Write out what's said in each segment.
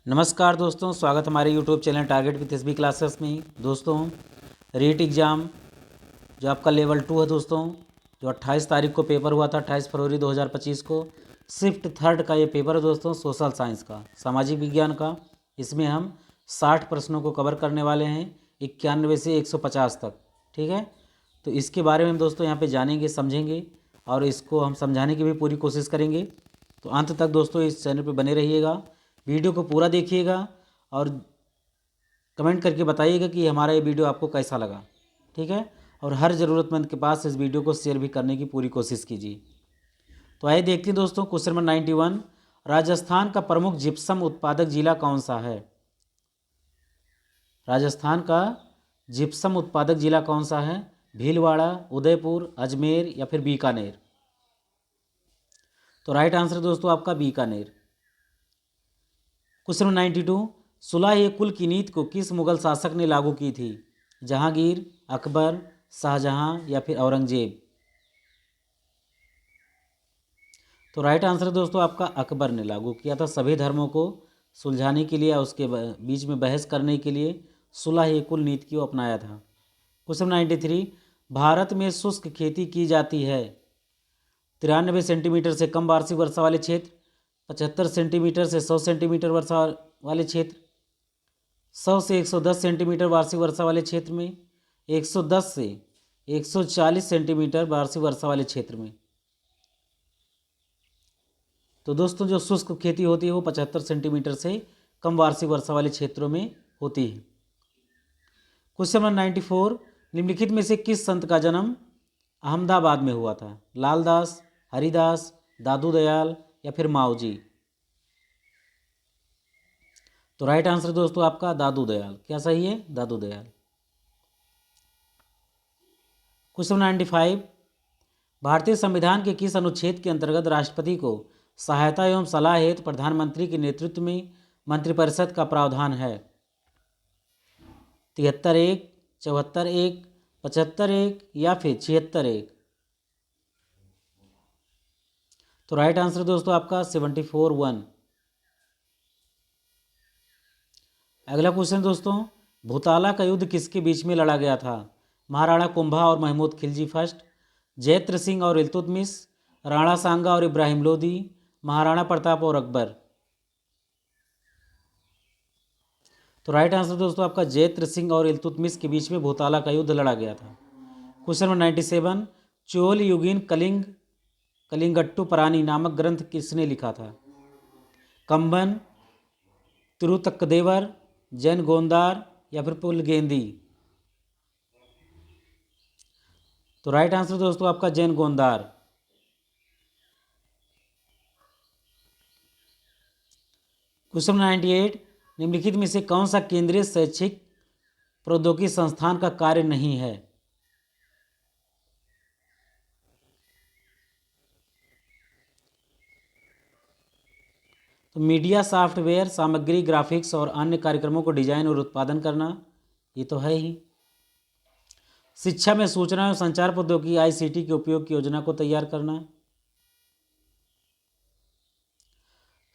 नमस्कार दोस्तों, स्वागत हमारे YouTube channel target with SB classes में। दोस्तों, रीट एग्ज़ाम जो आपका लेवल 2 है दोस्तों, जो 28 तारीख को पेपर हुआ था, 28 फरवरी 2025 को। शिफ्ट थर्ड का ये पेपर है दोस्तों, सोशल साइंस का, सामाजिक विज्ञान का। इसमें हम 60 प्रश्नों को कवर करने वाले हैं, 91 से 150 तक। ठीक है, तो इसके बारे में हम दोस्तों यहाँ पे जानेंगे, समझेंगे और इसको हम समझाने की भी पूरी कोशिश करेंगे। तो अंत तक दोस्तों इस चैनल पे बने रहिएगा, वीडियो को पूरा देखिएगा और कमेंट करके बताइएगा कि हमारा ये वीडियो आपको कैसा लगा। ठीक है, और हर ज़रूरतमंद के पास इस वीडियो को शेयर भी करने की पूरी कोशिश कीजिए। तो आइए देखते हैं दोस्तों, क्वेश्चन नंबर 91, राजस्थान का प्रमुख जिप्सम उत्पादक जिला कौन सा है? राजस्थान का जिप्सम उत्पादक जिला कौन सा है? भीलवाड़ा, उदयपुर, अजमेर या फिर बीकानेर? तो राइट आंसर दोस्तों आपका बीकानेर। क्वेश्चन नंबर 92, सुलह कुल की नीति को किस मुगल शासक ने लागू की थी? जहांगीर, अकबर, शाहजहां या फिर औरंगजेब? तो राइट आंसर दोस्तों आपका अकबर ने लागू किया था। सभी धर्मों को सुलझाने के लिए, उसके बीच में बहस करने के लिए सुलह कुल नीति को अपनाया था। क्वेश्चन 93, भारत में शुष्क खेती की जाती है? 93 सेंटीमीटर से कम वार्षिक वर्षा वाले क्षेत्र, 75 सेंटीमीटर से 100 सेंटीमीटर वर्षा वाले क्षेत्र, 100 से 110 सेंटीमीटर वार्षिक वर्षा वाले क्षेत्र में, 110 से 140 सेंटीमीटर वार्षिक वर्षा वाले क्षेत्र में। तो दोस्तों जो शुष्क खेती होती है वो 75 सेंटीमीटर से कम वार्षिक वर्षा वाले क्षेत्रों में होती है। क्वेश्चन नंबर 94, निम्नलिखित में से किस संत का जन्म अहमदाबाद में हुआ था? लालदास, हरिदास, दादू दयाल या फिर माओजी? तो राइट आंसर दोस्तों आपका दादू दयाल। क्या सही है? दादू दयाल। क्वेश्चन 95, भारतीय संविधान के किस अनुच्छेद के अंतर्गत राष्ट्रपति को सहायता एवं सलाह हेतु प्रधानमंत्री के नेतृत्व में मंत्रिपरिषद का प्रावधान है? 73(1), 74(1), 75(1) या फिर 76(1)? तो राइट आंसर दोस्तों आपका 74(1). अगला क्वेश्चन दोस्तों, भूताला का युद्ध किसके बीच में लड़ा गया था? महाराणा कुंभा और महमूद खिलजी फर्स्ट, जयद्र सिंह और इल्तुतमिश, राणा सांगा और इब्राहिम लोदी, महाराणा प्रताप और अकबर? तो राइट आंसर दोस्तों आपका जयद्र सिंह और इल्तुतमिश के बीच में भूताला का युद्ध लड़ा गया था। क्वेश्चन नंबर 97, चोल युगीन कलिंगट्टू परानी नामक ग्रंथ किसने लिखा था? कंबन, तिरुतक्कदेवर, जैन गोंदार या फिर पुलगेंदी? तो राइट आंसर दोस्तों आपका जैन गोंदार। क्वेश्चन 98, निम्नलिखित में से कौन सा केंद्रीय शैक्षिक प्रौद्योगिकी संस्थान का कार्य नहीं है? तो मीडिया सॉफ्टवेयर, सामग्री, ग्राफिक्स और अन्य कार्यक्रमों को डिजाइन और उत्पादन करना, ये तो है ही। शिक्षा में सूचना एवं संचार प्रौद्योगिकी आईसीटी के उपयोग की योजना को तैयार करना।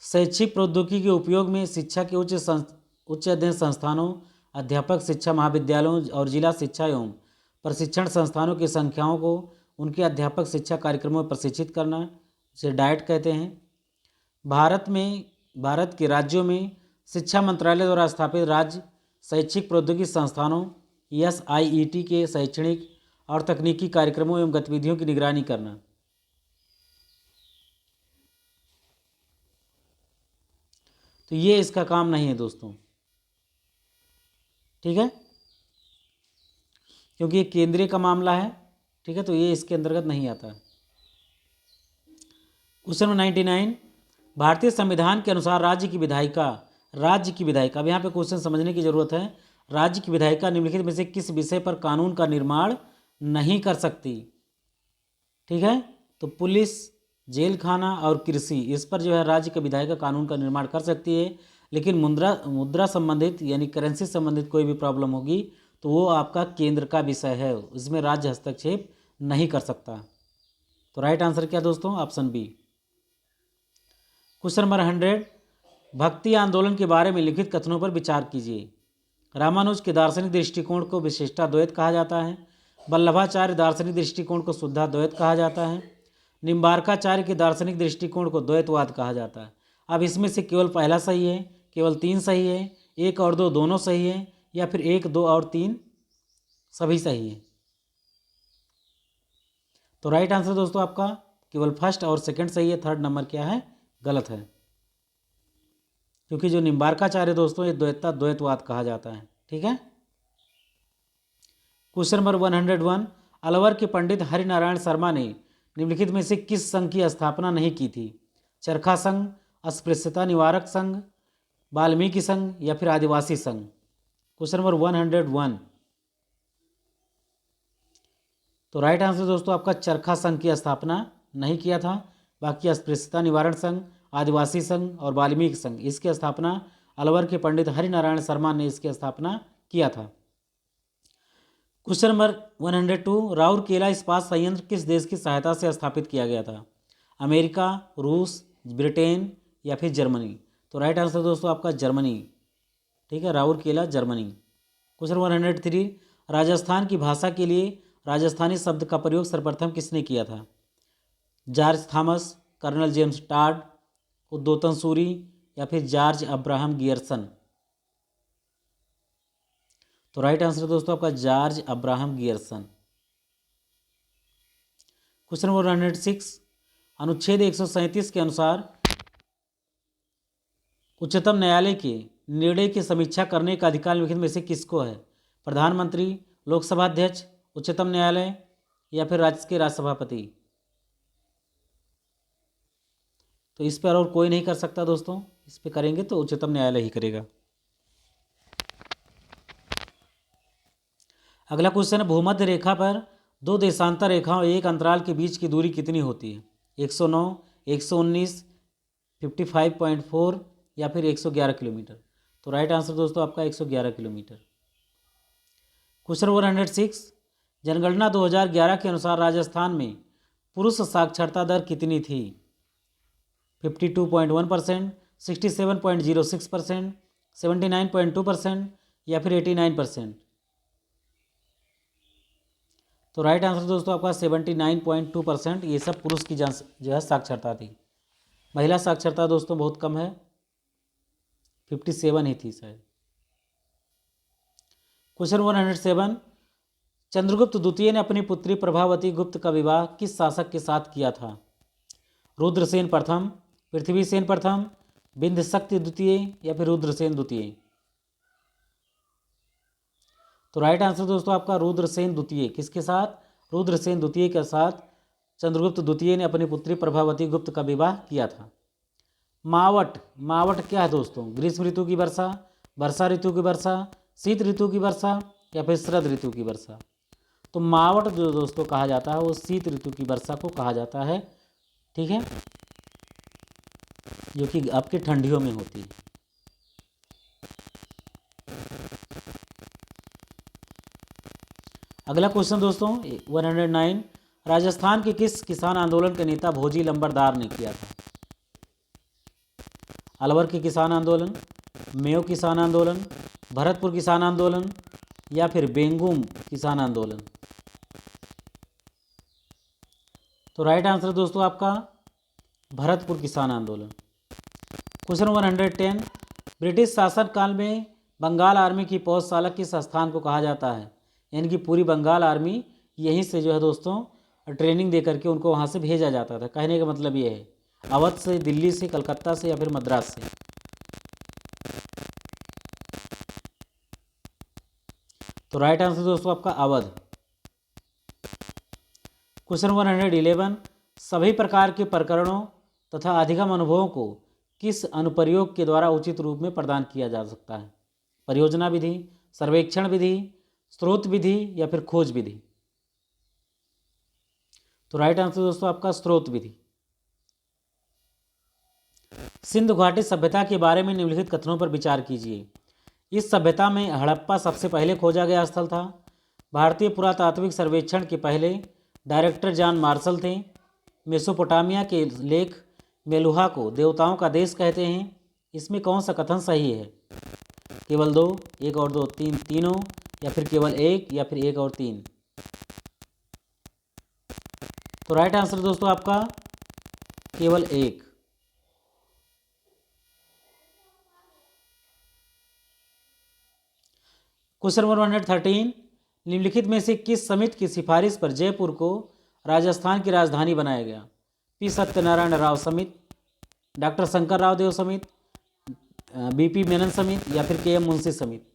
शैक्षिक प्रौद्योगिकी के उपयोग में शिक्षा के उच्च अध्ययन संस्थानों, अध्यापक शिक्षा महाविद्यालयों और जिला शिक्षा एवं प्रशिक्षण संस्थानों की संख्याओं को उनके अध्यापक शिक्षा कार्यक्रमों में प्रशिक्षित करना, जिसे डाइट कहते हैं। भारत के राज्यों में शिक्षा मंत्रालय द्वारा स्थापित राज्य शैक्षिक प्रौद्योगिकी संस्थानों एसआईईटी के शैक्षणिक और तकनीकी कार्यक्रमों एवं गतिविधियों की निगरानी करना। तो ये इसका काम नहीं है दोस्तों, ठीक है, क्योंकि ये केंद्रीय का मामला है। ठीक है, तो ये इसके अंतर्गत नहीं आता। क्वेश्चन नंबर 99, भारतीय संविधान के अनुसार राज्य की विधायिका, अब यहाँ पे क्वेश्चन समझने की जरूरत है। राज्य की विधायिका निम्नलिखित में से किस विषय पर कानून का निर्माण नहीं कर सकती? ठीक है, तो पुलिस, जेल खाना और कृषि, इस पर जो है राज्य की विधायिका कानून का निर्माण कर सकती है। लेकिन मुद्रा संबंधित यानी करेंसी संबंधित कोई भी प्रॉब्लम होगी तो वो आपका केंद्र का विषय है, इसमें राज्य हस्तक्षेप नहीं कर सकता। तो राइट आंसर क्या दोस्तों? Option B. क्वेश्चन नंबर 100, भक्ति आंदोलन के बारे में लिखित कथनों पर विचार कीजिए। रामानुज के दार्शनिक दृष्टिकोण को विशिष्टाद्वैत कहा जाता है। वल्लभाचार्य दार्शनिक दृष्टिकोण को शुद्धाद्वैत कहा जाता है। निम्बार्काचार्य के दार्शनिक दृष्टिकोण को द्वैतवाद कहा जाता है। अब इसमें से केवल पहला सही है, केवल 3 सही है, 1 और 2 दोनों सही है, या फिर 1, 2 और 3 सभी सही है। तो राइट आंसर दोस्तों आपका केवल फर्स्ट और सेकंड सही है, थर्ड नंबर क्या है, गलत है। क्योंकि जो निम्बार्काचार्य दोस्तों ये द्वैतवाद कहा जाता है। ठीक है। क्वेश्चन नंबर 101, अलवर के पंडित हरिनारायण शर्मा ने निम्नलिखित में से किस संघ की स्थापना नहीं की थी? चरखा संघ, अस्पृश्यता निवारक संघ, वाल्मीकि संघ, या फिर आदिवासी संघ? Question number 101। तो राइट आंसर दोस्तों आपका चरखा संघ की स्थापना नहीं किया था। बाकी अस्पृश्यता निवारण संघ, आदिवासी संघ और वाल्मीकि संघ, इसकी स्थापना अलवर के पंडित हरिनारायण शर्मा ने इसकी स्थापना किया था। क्वेश्चन नंबर 102, राउरकेला इस्पात संयंत्र किस देश की सहायता से स्थापित किया गया था? अमेरिका, रूस, ब्रिटेन, या फिर जर्मनी? तो राइट आंसर दोस्तों आपका जर्मनी। ठीक है, राउरकेला जर्मनी। क्वेश्चन 103, राजस्थान की भाषा के लिए राजस्थानी शब्द का प्रयोग सर्वप्रथम किसने किया था? George Thomas, colonel James Tod, Udyotan Suri, या फिर जॉर्ज अब्राहम गियर्सन? तो राइट आंसर दोस्तों आपका George Abraham Grierson. Question number 106, अनुच्छेद 137 के अनुसार उच्चतम न्यायालय के निर्णय की समीक्षा करने का अधिकार निम्नलिखित में से किसको है? प्रधानमंत्री, लोकसभा अध्यक्ष, उच्चतम न्यायालय, या फिर राज्य के राष्ट्रपति? तो इस पर और कोई नहीं कर सकता दोस्तों, इस पर करेंगे तो उच्चतम न्यायालय ही करेगा। अगला क्वेश्चन है, भूमध्य रेखा पर 2 देशांतर रेखाओं एक अंतराल के बीच की दूरी कितनी होती है? 109, 119, 55.4, या फिर 111 किलोमीटर? तो राइट आंसर दोस्तों आपका 111 किलोमीटर। क्वेश्चन 106, जनगणना 2011 के अनुसार राजस्थान में पुरुष साक्षरता दर कितनी थी? 52.1%, 67.06%, 79.2%, या फिर 89%? तो राइट आंसर दोस्तों आपका 79.2%। ये सब पुरुष की जो है साक्षरता थी। महिला साक्षरता दोस्तों बहुत कम है, 57 ही थी शायद। क्वेश्चन 107, चंद्रगुप्त द्वितीय ने अपनी पुत्री प्रभावती गुप्त का विवाह किस शासक के साथ किया था? रुद्रसेन प्रथम, पृथ्वीसेन प्रथम, बिंदशक्ति द्वितीय, या फिर रुद्रसेन द्वितीय? तो राइट आंसर दोस्तों आपका रुद्रसेन द्वितीय। किसके साथ? रुद्रसेन द्वितीय के साथ चंद्रगुप्त द्वितीय ने अपनी पुत्री प्रभावती गुप्त का विवाह किया था। मावट, मावट क्या है दोस्तों? ग्रीष्म ऋतु की वर्षा, वर्षा ऋतु की वर्षा, शीत ऋतु की वर्षा, या फिर शरद ऋतु की वर्षा? तो मावट जो दोस्तों कहा जाता है वो शीत ऋतु की वर्षा को कहा जाता है। ठीक है, जो कि आपके ठंडियों में होती है। अगला क्वेश्चन दोस्तों 109, राजस्थान के किस किसान आंदोलन के नेता भोजी लंबरदार ने किया था? अलवर के किसान आंदोलन, मेयो किसान आंदोलन, भरतपुर किसान आंदोलन, या फिर बेंगुम किसान आंदोलन? तो राइट आंसर दोस्तों आपका भरतपुर किसान आंदोलन। क्वेश्चन 110, ब्रिटिश शासन काल में बंगाल आर्मी की पौधशाला किस स्थान को कहा जाता है? यानी कि पूरी बंगाल आर्मी यहीं से जो है दोस्तों ट्रेनिंग दे करके उनको वहाँ से भेजा जाता था। कहने का मतलब ये है, अवध से, दिल्ली से, कलकत्ता से, या फिर मद्रास से? तो राइट आंसर दोस्तों आपका अवध। क्वेश्चन 111, सभी प्रकार के प्रकरणों तथा अधिगम अनुभवों को किस अनुप्रयोग के द्वारा उचित रूप में प्रदान किया जा सकता है? परियोजना विधि, सर्वेक्षण विधि, स्रोत विधि, या फिर खोज विधि? तो राइट आंसर दोस्तों आपका स्रोत विधि। सिंधु घाटी सभ्यता के बारे में निम्नलिखित कथनों पर विचार कीजिए। इस सभ्यता में हड़प्पा सबसे पहले खोजा गया स्थल था। भारतीय पुरातात्विक सर्वेक्षण के पहले डायरेक्टर जॉन मार्शल थे। मेसोपोटामिया के लेख मेलुहा को देवताओं का देश कहते हैं। इसमें कौन सा कथन सही है? केवल 2, 1 और 2, 3, तीनों, या फिर केवल 1, या फिर 1 और 3? तो राइट आंसर दोस्तों आपका केवल 1। क्वेश्चन नंबर 113, निम्नलिखित में से किस समिति की सिफारिश पर जयपुर को राजस्थान की राजधानी बनाया गया? पी सत्यनारायण राव समिति, डॉक्टर शंकर राव देव समिति, बीपी मेनन समिति, या फिर केएम मुंशी समिति?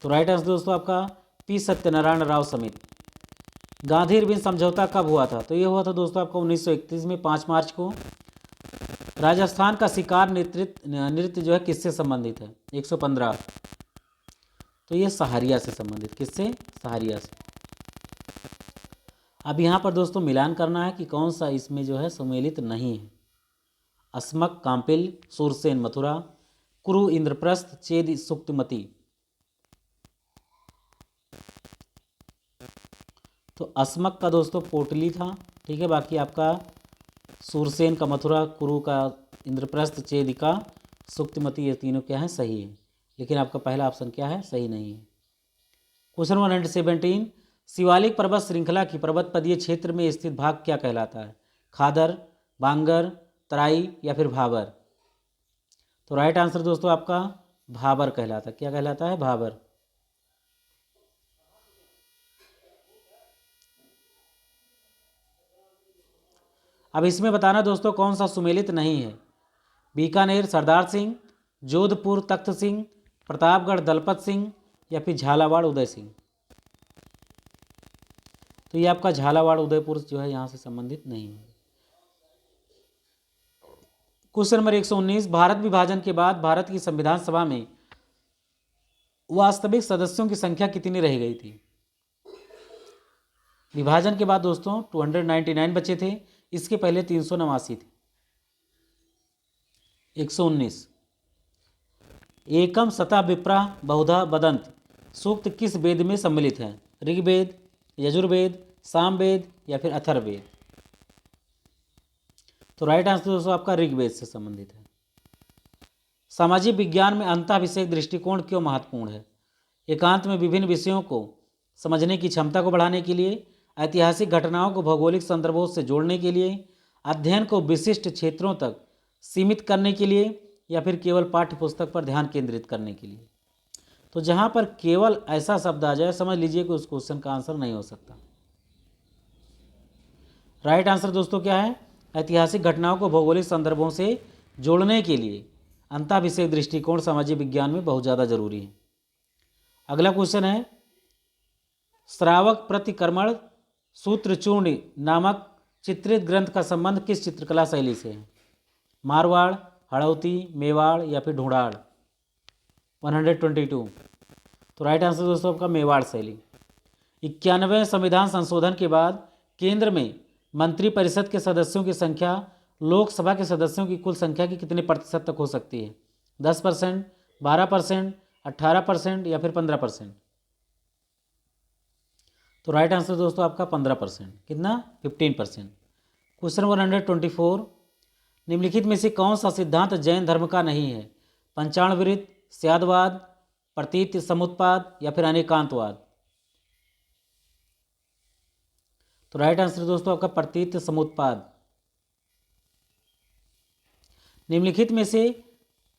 तो राइट आंसर दोस्तों आपका पी सत्यनारायण राव समिति। गांधी इरविन समझौता कब हुआ था? तो ये हुआ था दोस्तों आपका 1931 में 5 मार्च को। राजस्थान का शिकार नृत्य जो है किससे संबंधित है? 115। तो ये सहारिया से संबंधित, किससे? सहारिया से। अब यहाँ पर दोस्तों मिलान करना है कि कौन सा इसमें जो है सम्मिलित नहीं है। अस्मक कांपिल, सूरसेन मथुरा, कुरु इंद्रप्रस्थ, चेद सुक्तिमती। तो अस्मक का दोस्तों पोटली था, ठीक है। बाकी आपका सूरसेन का मथुरा, कुरु का इंद्रप्रस्थ, चेद का सुक्तिमती, ये तीनों क्या है? सही है। लेकिन आपका पहला ऑप्शन क्या है? सही नहीं है। क्वेश्चन 117, शिवालिक पर्वत श्रृंखला की पर्वत पदीय क्षेत्र में स्थित भाग क्या कहलाता है? खादर, बांगर, तराई, या फिर भाबर? तो राइट आंसर दोस्तों आपका भाबर कहलाता है। क्या कहलाता है? भाबर। अब इसमें बताना दोस्तों कौन सा सुमेलित नहीं है। बीकानेर सरदार सिंह, जोधपुर तख्त सिंह, प्रतापगढ़ दलपत सिंह, या फिर झालावाड़ उदय सिंह? तो ये आपका झालावाड़ उदयपुर जो है यहाँ से संबंधित नहीं है। क्वेश्चन नंबर 119, भारत विभाजन के बाद भारत की संविधान सभा में वास्तविक सदस्यों की संख्या कितनी रह गई थी? विभाजन के बाद दोस्तों 299 बचे थे, इसके पहले 389 थे। 119, एकम सतः विप्रा बहुधा वदंत सूक्त किस वेद में सम्मिलित है? ऋग्वेद, यजुर्वेद, सामवेद, या फिर अथर्ववेद? तो राइट आंसर दोस्तों आपका ऋग्वेद से संबंधित है। सामाजिक विज्ञान में अंतःविषयक दृष्टिकोण क्यों महत्वपूर्ण है? एकांत में विभिन्न विषयों को समझने की क्षमता को बढ़ाने के लिए, ऐतिहासिक घटनाओं को भौगोलिक संदर्भों से जोड़ने के लिए, अध्ययन को विशिष्ट क्षेत्रों तक सीमित करने के लिए, या फिर केवल पाठ्य पुस्तक पर ध्यान केंद्रित करने के लिए? तो जहां पर केवल ऐसा शब्द आ जाए समझ लीजिए कि उस क्वेश्चन का आंसर नहीं हो सकता। राइट आंसर दोस्तों क्या है? ऐतिहासिक घटनाओं को भौगोलिक संदर्भों से जोड़ने के लिए अंतःविषयक दृष्टिकोण सामाजिक विज्ञान में बहुत ज़्यादा जरूरी है। अगला क्वेश्चन है, श्रावक प्रतिक्रमण सूत्रचूर्ण नामक चित्रित ग्रंथ का संबंध किस चित्रकला शैली से है? मारवाड़, हड़ौती, मेवाड़, या फिर ढूंढाड़? 122। तो राइट आंसर दोस्तों आपका मेवाड़ शैली। 91वें संविधान संशोधन के बाद केंद्र में मंत्रिपरिषद के सदस्यों की संख्या लोकसभा के सदस्यों की कुल संख्या की कितने प्रतिशत तक हो सकती है? 10%, 12%, 18%, या फिर 15%? तो राइट आंसर दोस्तों आपका 15%। कितना? 15%। क्वेश्चन नंबर 124, निम्नलिखित में से कौन सा सिद्धांत जैन धर्म का नहीं है? पंचाणवृत्त, स्यादवाद, प्रतीत समुत्पाद, या फिर अनेकांतवाद? तो राइट आंसर दोस्तों आपका प्रतीत समुत्पाद। निम्नलिखित में से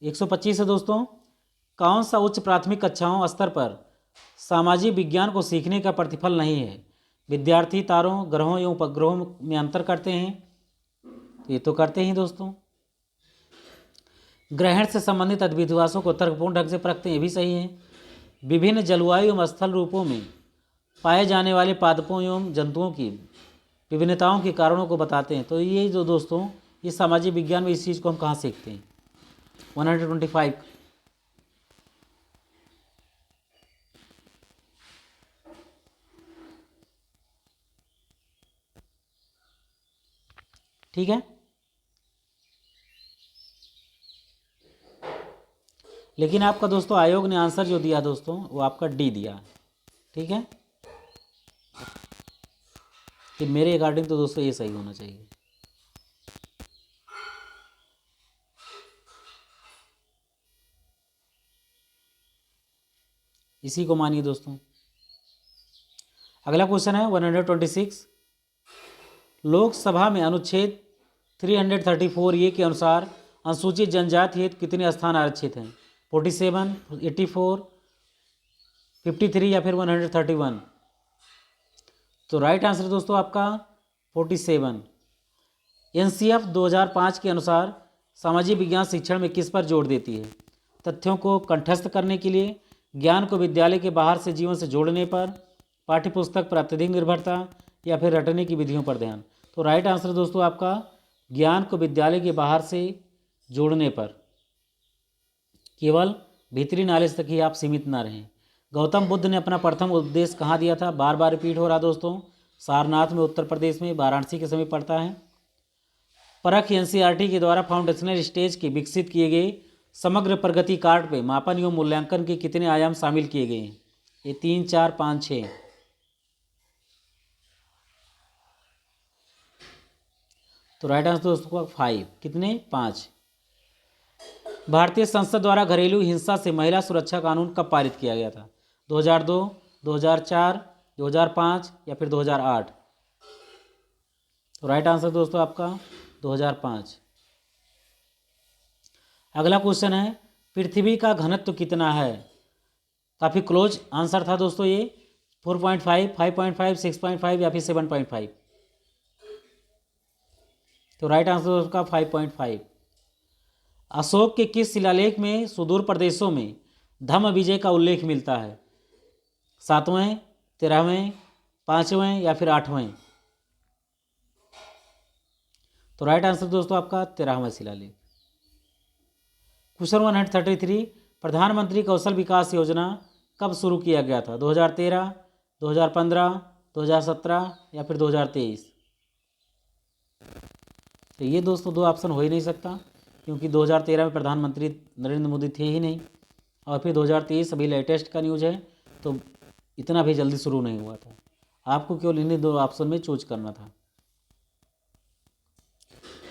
125 है दोस्तों, कौन सा उच्च प्राथमिक कक्षाओं स्तर पर सामाजिक विज्ञान को सीखने का प्रतिफल नहीं है? विद्यार्थी तारों, ग्रहों एवं उपग्रहों में अंतर करते हैं? तो ये तो करते ही दोस्तों। ग्रहण से संबंधित अंधविश्वासों को तर्कपूर्ण ढंग से परखते हैं? ये भी सही है। विभिन्न जलवायु एवं स्थल रूपों में पाए जाने वाले पादपों एवं जंतुओं की विभिन्नताओं के कारणों को बताते हैं? तो ये जो दोस्तों ये सामाजिक विज्ञान में इस चीज़ को हम कहाँ सीखते हैं? 125। ठीक है, लेकिन आपका दोस्तों आयोग ने आंसर जो दिया दोस्तों वो आपका डी दिया। ठीक है, कि मेरे अकॉर्डिंग तो दोस्तों ये सही होना चाहिए। इसी को मानिए दोस्तों। अगला क्वेश्चन है 126। लोकसभा में अनुच्छेद 334 ए के अनुसार अनुसूचित जनजाति हेतु कितने स्थान आरक्षित हैं? 47, 84, 53 या फिर 131? तो राइट आंसर दोस्तों आपका 47। एनसीएफ 2005 के अनुसार सामाजिक विज्ञान शिक्षण में किस पर जोर देती है? तथ्यों को कंठस्थ करने के लिए, ज्ञान को विद्यालय के बाहर से जीवन से जोड़ने पर, पाठ्यपुस्तक पर अत्यधिक निर्भरता या फिर रटने की विधियों पर ध्यान? तो राइट आंसर दोस्तों आपका ज्ञान को विद्यालय के बाहर से जोड़ने पर, केवल भीतरी नॉलेज तक ही आप सीमित ना रहें। गौतम बुद्ध ने अपना प्रथम उपदेश कहाँ दिया था? बार बार रिपीट हो रहा दोस्तों, सारनाथ में, उत्तर प्रदेश में, वाराणसी के समीप पड़ता है। परख एनसीईआरटी के द्वारा फाउंडेशनल स्टेज के विकसित किए गए समग्र प्रगति कार्ड पे मापन एवं मूल्यांकन के कितने आयाम शामिल किए गए हैं? ये 3, 4, 5, 6? तो राइट आंसर दोस्तों 5। कितने? 5। भारतीय संसद द्वारा घरेलू हिंसा से महिला सुरक्षा कानून कब पारित किया गया था? 2002, 2004, 2005 या फिर 2008? तो राइट आंसर दोस्तों आपका 2005। अगला क्वेश्चन है पृथ्वी का घनत्व कितना है? काफ़ी क्लोज आंसर था दोस्तों ये। 4.5, 5.5, 6.5 या फिर 7.5? तो राइट आंसर उसका 5.5। अशोक के किस शिलालेख में सुदूर प्रदेशों में धम्म विजय का उल्लेख मिलता है? 7वें, 13वें, 5वें या फिर 8वें? तो राइट आंसर दोस्तों आपका 13वां शिलालेख। क्वेश्चन 133। प्रधानमंत्री कौशल विकास योजना कब शुरू किया गया था? 2013, 2015, 2017 या फिर 2023? तो ये दोस्तों दो ऑप्शन हो ही नहीं सकता, क्योंकि 2013 में प्रधानमंत्री नरेंद्र मोदी थे ही नहीं, और फिर 2023 अभी लेटेस्ट का न्यूज़ है, तो इतना भी जल्दी शुरू नहीं हुआ था। आपको केवल इन्हीं दो ऑप्शन में चूज करना था।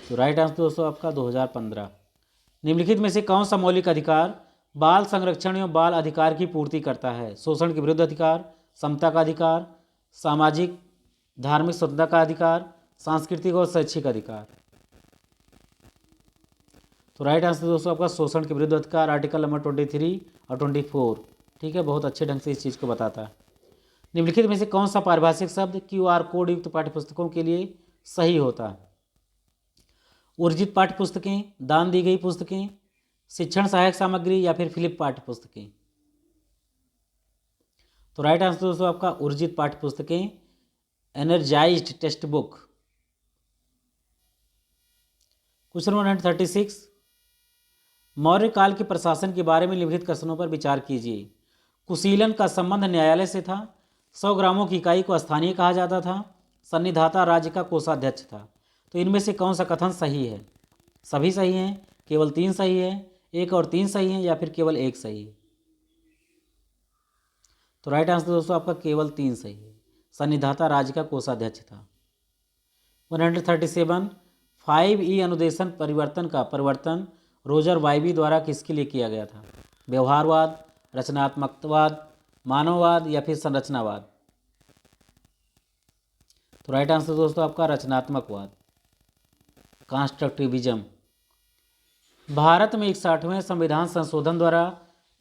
तो राइट आंसर दोस्तों आपका 2015। निम्नलिखित में से कौन सा मौलिक अधिकार बाल संरक्षण एवं बाल अधिकार की पूर्ति करता है? शोषण के विरुद्ध अधिकार, समता का अधिकार, सामाजिक धार्मिक स्वतंत्रता का अधिकार, सांस्कृतिक और शैक्षिक अधिकार? तो राइट आंसर दोस्तों आपका शोषण के विरुद्ध अधिकार, आर्टिकल नंबर 23 और 24। ठीक है, बहुत अच्छे ढंग से इस चीज़ को बताता है। निम्नलिखित में से कौन सा पारिभाषिक शब्द QR कोड युक्त पाठ्यपुस्तकों के लिए सही होता है? उर्जित पाठ्यपुस्तकें, दान दी गई पुस्तकें, शिक्षण सहायक सामग्री या फिर फ्लिप पाठ्यपुस्तकें? तो राइट आंसर दोस्तों आपका उर्जित पाठ्यपुस्तकें, energized text book. Question 136। Maurya काल के प्रशासन के बारे में निम्नलिखित कथनों पर विचार कीजिए। कुशीलन का संबंध न्यायालय से था, 100 ग्रामों की इकाई को स्थानीय कहा जाता था, सन्निधाता राज्य का कोषाध्यक्ष था। तो इनमें से कौन सा कथन सही है? सभी सही हैं, केवल 3 सही है, 1 और 3 सही हैं, या फिर केवल 1 सही है? तो राइट आंसर दोस्तों आपका केवल 3 सही है, सन्निधाता राज्य का कोषाध्यक्ष था। 137। 5E अनुदेशन परिवर्तन का प्रवर्तन रोजर वाइबी द्वारा किसके लिए किया गया था? व्यवहारवाद, रचनात्मकवाद, मानववाद या फिर संरचनावाद? तो राइट आंसर दोस्तों आपका रचनात्मकवाद, कॉन्स्ट्रक्टिविज्म। भारत में 61वें संविधान संशोधन द्वारा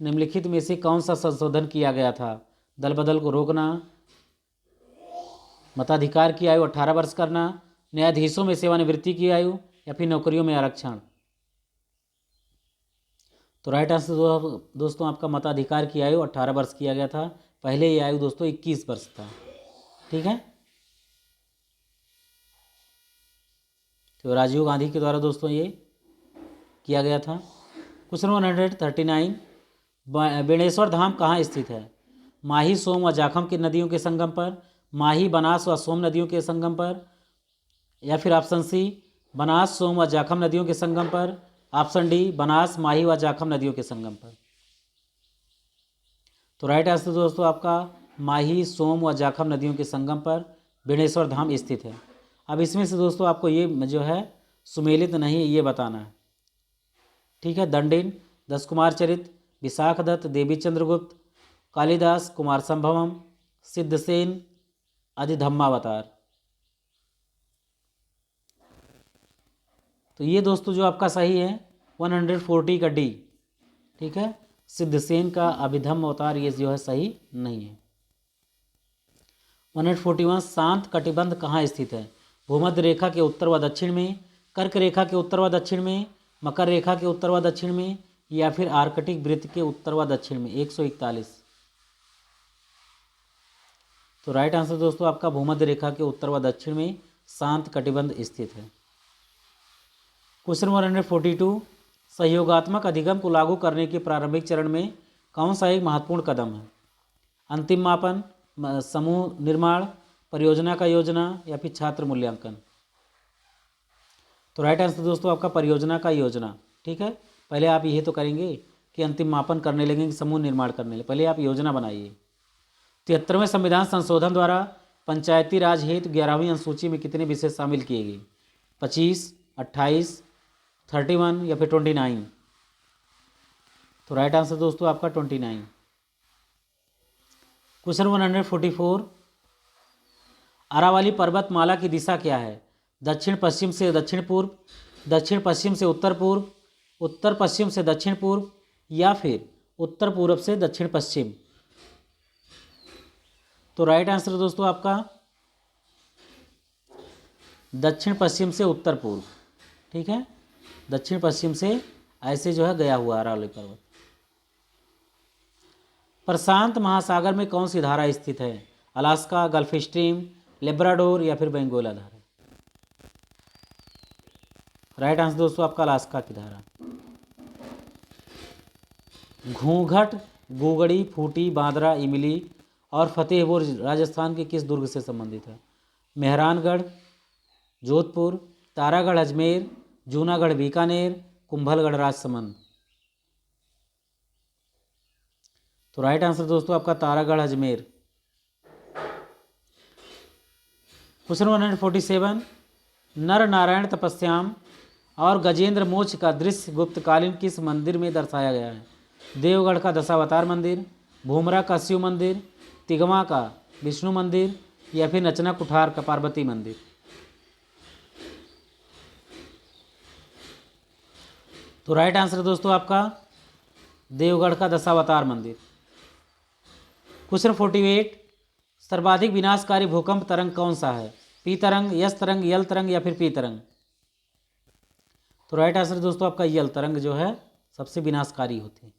निम्नलिखित में से कौन सा संशोधन किया गया था? दल बदल को रोकना, मताधिकार की आयु 18 वर्ष करना, न्यायाधीशों में सेवानिवृत्ति की आयु या फिर नौकरियों में आरक्षण? तो राइट आंसर दोस्तों आपका मताधिकार की आयु 18 वर्ष किया गया था। पहले ये आयु दोस्तों 21 वर्ष था। ठीक है, तो राजीव गांधी के द्वारा दोस्तों ये किया गया था। क्वेश्चन 139। बेणेश्वर धाम कहाँ स्थित है? माही, सोम व जाखम की नदियों के संगम पर, माही, बनास व सोम नदियों के संगम पर, या फिर ऑप्शन सी बनास, सोम व जाखम नदियों के संगम पर, ऑप्शन डी बनास, माही व जाखम नदियों के संगम पर? तो राइट आंसर दोस्तों आपका माही, सोम व जाखम नदियों के संगम पर बेणेश्वर धाम स्थित है। अब इसमें से दोस्तों आपको ये जो है सुमेलित नहीं है ये बताना है। ठीक है, दंडिन, 10 कुमार चरित, विशाख दत्त, देवी चंद्रगुप्त, कालिदास, कुमार संभवम, सिद्धसेन, अधिधम्मावतार। तो ये दोस्तों जो आपका सही है 140 का डी, ठीक है। सिद्धसेन का अभिधम्म अवतार ये जो है सही नहीं है। 141 शांत कटिबंध कहाँ स्थित है? भूमध्य रेखा के उत्तर व दक्षिण में, कर्क रेखा के उत्तर व दक्षिण में, मकर रेखा के उत्तर व दक्षिण में, या फिर आर्कटिक वृत्त के उत्तर व दक्षिण में। 141। तो राइट आंसर दोस्तों आपका भूमध्य रेखा के उत्तर व दक्षिण में शांत कटिबंध स्थित है। क्वेश्चन 142 सहयोगात्मक अधिगम को लागू करने के प्रारंभिक चरण में कौन सा एक महत्वपूर्ण कदम है? अंतिम मापन, समूह निर्माण, परियोजना का योजना, या फिर छात्र मूल्यांकन। तो राइट आंसर दोस्तों आपका परियोजना का योजना, ठीक है। पहले आप ये तो करेंगे कि अंतिम मापन करने लगेंगे, समूह निर्माण करने लगे, पहले आप योजना बनाइए। 73वें संविधान संशोधन द्वारा पंचायती राज हेतु 11वीं अनुसूची में कितने विषय शामिल किए गए? 25, 28, 31 या फिर 29? तो राइट आंसर दोस्तों आपका 29। क्वेश्चन 144 अरावली पर्वतमाला की दिशा क्या है? दक्षिण पश्चिम से दक्षिण पूर्व, दक्षिण पश्चिम से उत्तर पूर्व, उत्तर पश्चिम से दक्षिण पूर्व, या फिर उत्तर पूर्व से दक्षिण पश्चिम? तो राइट आंसर दोस्तों आपका दक्षिण पश्चिम से उत्तर पूर्व, ठीक है। दक्षिण पश्चिम से ऐसे जो है गया हुआ अरावली पर्वत। प्रशांत महासागर में कौन सी धारा स्थित है? अलास्का, गल्फ स्ट्रीम, लेब्राडोर, या फिर बेंगोला धारा? राइट आंसर दोस्तों आपका अलास्का की धारा। घूंघट, गोगड़ी, फूटी, बांद्रा, इमली और फतेहपुर राजस्थान के किस दुर्ग से संबंधित है? मेहरानगढ़, जोधपुर, तारागढ़ अजमेर, जूनागढ़ बीकानेर, कुंभलगढ़ राजसमंद? तो राइट आंसर दोस्तों आपका तारागढ़ अजमेर। क्वेश्चन 147 नर नारायण तपस्याम और गजेंद्र मोक्ष का दृश्य गुप्तकालीन किस मंदिर में दर्शाया गया है? देवगढ़ का दशावतार मंदिर, भूमरा का शिव मंदिर, तिगमा का विष्णु मंदिर, या फिर नचना कुठार का पार्वती मंदिर? तो राइट आंसर दोस्तों आपका देवगढ़ का दशावतार मंदिर। क्वेश्चन 48 सर्वाधिक विनाशकारी भूकंप तरंग कौन सा है? पी तरंग, यस तरंग, यल तरंग, या फिर पी तरंग? तो राइट आंसर दोस्तों आपका यल तरंग जो है सबसे विनाशकारी होती है।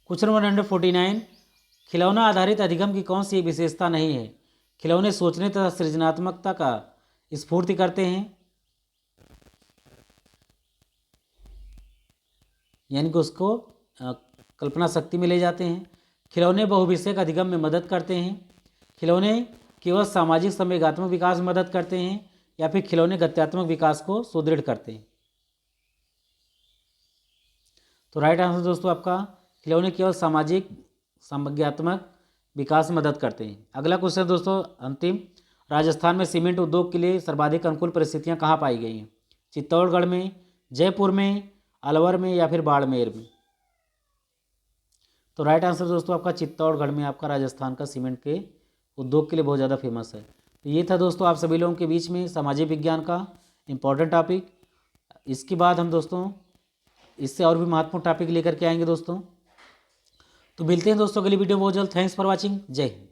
क्वेश्चन 149 खिलौना आधारित अधिगम की कौन सी विशेषता नहीं है? खिलौने सोचने तथा सृजनात्मकता का स्फूर्ति करते हैं, यानी कि उसको कल्पना शक्ति में ले जाते हैं। खिलौने बहुविषयक अधिगम में मदद करते हैं। खिलौने केवल सामाजिक संवेगात्मक विकास में मदद करते हैं, या फिर खिलौने गत्यात्मक विकास को सुदृढ़ करते हैं? तो राइट आंसर दोस्तों आपका खिलौने केवल सामाजिक संज्ञात्मक विकास में मदद करते हैं। अगला क्वेश्चन दोस्तों अंतिम, राजस्थान में सीमेंट उद्योग के लिए सर्वाधिक अनुकूल परिस्थितियां कहाँ पाई गई हैं? चित्तौड़गढ़ में, जयपुर में, अलवर में, या फिर बाड़मेर में? तो राइट आंसर दोस्तों आपका चित्तौड़गढ़ में आपका राजस्थान का सीमेंट के उद्योग के लिए बहुत ज़्यादा फेमस है। तो ये था दोस्तों आप सभी लोगों के बीच में सामाजिक विज्ञान का इम्पोर्टेंट टॉपिक। इसके बाद हम दोस्तों इससे और भी महत्वपूर्ण टॉपिक लेकर के आएंगे दोस्तों। तो मिलते हैं दोस्तों अगली वीडियो बहुत जल्द। Thanks for watching. जय हिंद।